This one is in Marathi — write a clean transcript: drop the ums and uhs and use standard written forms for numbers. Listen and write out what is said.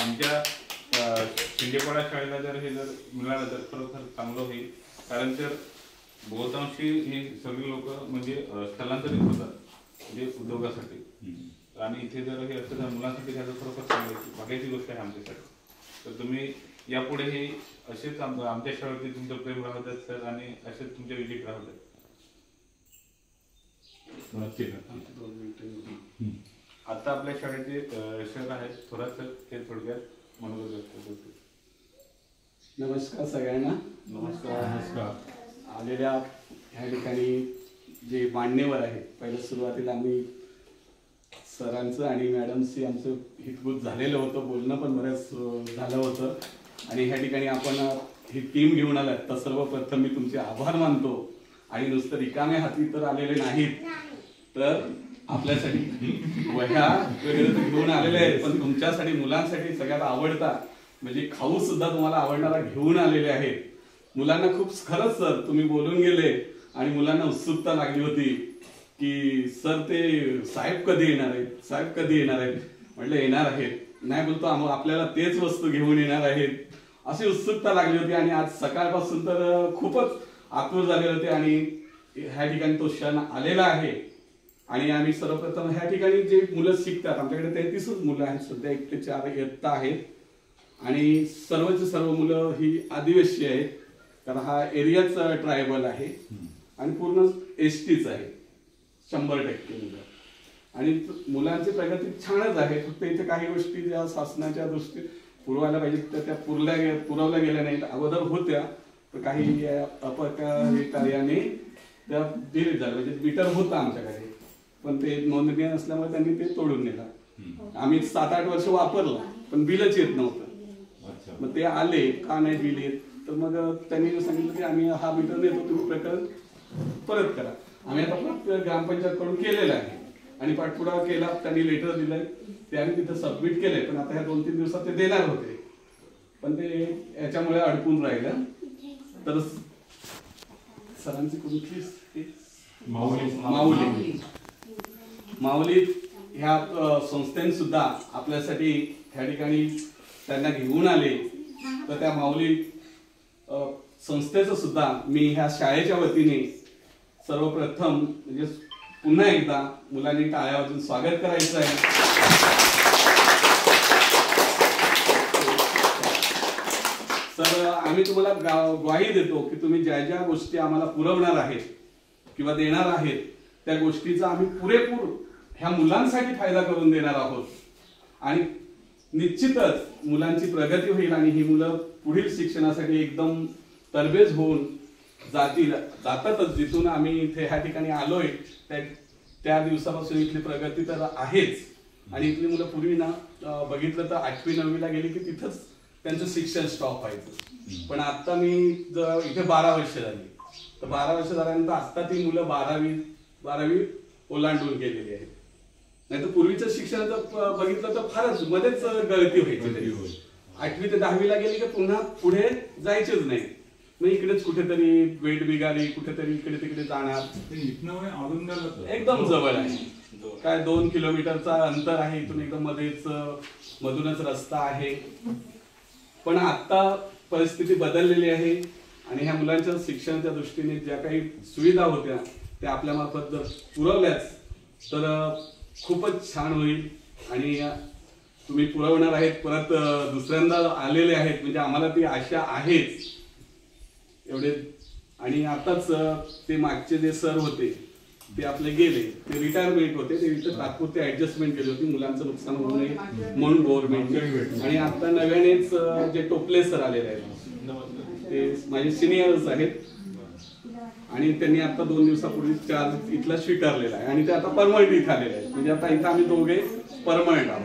आमच्या शिंदेपाडा शाळेला जर हे जर मिळालं तर खरोखर चांगलं होईल, कारण तर बहुतांशी ही सगळी लोक म्हणजे स्थलांतरित होतात म्हणजे उद्योगासाठी, आणि इथे जर हे असं मुलांसाठी त्याचं खरोखर चांगलं बघायची गोष्ट आहे आमच्यासाठी. तर तुम्ही यापुढे हे असेच आमच्या शाळेवरती तुमचं प्रेम राहू द्यात सर, आणि असेच तुमचे विजिट राहू द्यात. आता आपल्या शाळेचे सर आहेत थोरात सर, ते थोडक्यात मनोगत व्यक्त करतील. नमस्कार सगळ्यांना. नमस्कार. आलेल्या ह्या ठिकाणी जे मान्यवर आहेत, पहिल्या सुरुवातीला आम्ही सरांचं आणि मॅडमशी आमचं हितगुज झालेलं होतं, बोलणं पण बऱ्याच झालं होतं, आणि ह्या ठिकाणी आपण ही टीम घेऊन आलात तर सर्वप्रथम मी तुमचे आभार मानतो. आणि नुसतं रिकामे हाती तर आलेले नाहीत, तर आपल्यासाठी वह्या वगैरे घेऊन आलेले आहेत, पण तुमच्यासाठी मुलांसाठी सगळ्यात आवडता म्हणजे खाऊ सुद्धा तुम्हाला आवडणारा घेऊन आलेले आहेत. मुलांना खूप खरंच सर तुम्ही बोलून गेले आणि मुलांना उत्सुकता लागली होती की सर ते साहेब कधी येणार आहेत, साहेब कधी येणार आहेत. म्हटलं येणार आहेत, नाही बोलतो आपल्याला तेच वस्तू घेऊन येणार आहेत, अशी उत्सुकता लागली होती. आणि आज सकाळपासून तर खूपच आतुर झाले होते, आणि ह्या ठिकाणी तो क्षण आलेला आहे. आणि आम्ही सर्वप्रथम ह्या ठिकाणी जे मुलं शिकतात, आमच्याकडे 33च मुलं आहेत सध्या, 1 ते 4 इयत्ता आहेत, आणि सर्वचे सर्व मुलं ही आदिवासी आहेत, कारण हा एरियाच ट्रायबल आहे आणि पूर्ण एसटीच आहे 100% मुलं. आणि मुलांची प्रगती छानच आहे, फक्त इथे काही गोष्टी ज्या शासनाच्या दृष्टीने पुरवायला पाहिजे तर त्या पुरवल्या गेल्या नाहीत. अगोदर होत्या तर काही अपकार कार्याने त्या डिलीट झाल्या, म्हणजे मीटर होता आमच्याकडे, पण ते नोंदणी नसल्यामुळे त्यांनी ते तोडून नेला. आम्ही 7-8 वर्ष वापरला पण बिलच येत नव्हतं. मग ते आले का नाही बिल येत, तर मग त्यांनी सांगितलं की आम्ही हा मीटर देतो, तुम्ही प्रकरण परत करा. आम्ही आता ग्रामपंचायत कडून केलेलं आहे आणि पाठपुरावा केला, त्यांनी लेटर दिलंय, ते आम्ही तिथं सबमिट केलंय, पण आता ह्या 2-3 दिवसात ते देणार होते, पण ते याच्यामुळे अडकून राहिलं. तर सरांची कुठली माऊली ह्या संस्थेने सुद्धा आपल्यासाठी ह्या ठिकाणी त्यांना घेऊन आले, तर त्या माऊली संस्थेचं सुद्धा मी ह्या शाळेच्या वतीने सर्वप्रथम म्हणजे पुन्हा एकदा मुलांनी टाळ्या वाजवून स्वागत करायचं आहे. तर आम्ही तुम्हाला ग्वाही देतो की तुम्ही ज्या ज्या गोष्टी आम्हाला पुरवणार आहेत किंवा देणार आहेत त्या गोष्टीचा आम्ही पुरेपूर ह्या मुलांसाठी फायदा करून देणार आहोत, आणि निश्चितच मुलांची प्रगती होईल आणि ही मुलं पुढील शिक्षणासाठी एकदम तरबेज होऊन जातातच. जिथून आम्ही इथे ह्या ठिकाणी आलोय त्या दिवसापासून इथली प्रगती तर आहेच, आणि इथली मुलं पूर्वी ना बघितलं तर 8वी-9वीला गेली की तिथंच त्यांचं शिक्षण स्टॉप व्हायचं, पण आता मी इथे 12 वर्ष झाली, तर 12 वर्ष झाल्यानंतर आता ती मुलं 12वी ओलांडून गेलेली आहेत. नाही तर पूर्वीचं शिक्षणाचं बघितलं तर फारच मध्येच गळती व्हायची. 8वी ते 10वीला गेली की पुन्हा पुढे जायचेच नाही, मग इकडेच कुठेतरी वेट बिगारी, कुठेतरी इकडे तिकडे जाणार. एकदम जवळ आहे, काय 2 किलोमीटरचा अंतर आहे इथून, एकदम मधूनच रस्ता आहे. पण आता परिस्थिती बदललेली आहे, आणि ह्या मुलांच्या शिक्षणाच्या दृष्टीने ज्या काही सुविधा होत्या त्या आपल्या मार्फत जर पुरवल्याच तर खूपच छान होईल. आणि तुम्ही पुरवणार आहेत, परत दुसऱ्यांदा आलेले आहेत, म्हणजे आम्हाला ती आशा आहेच एवढे. आणि आताच ते मागचे जे सर होते ते आपले गेले, ते रिटायरमेंट होते, ते इथं तात्पुरती ऍडजस्टमेंट केली होती मुलांचं नुकसान होऊ नये म्हणून गव्हर्नमेंट. आणि आता नव्यानेच जे टोपले सर आलेले आहेत ते माझे सिनियर्स आहेत, आणि त्यांनी आता 2 दिवसापूर्वी चार्ज इथला स्वीकारलेला आहे, आणि ते आता परमनंट इथे आलेले आहेत, म्हणजे आता इथं आम्ही दोघे परमनंट आहोत.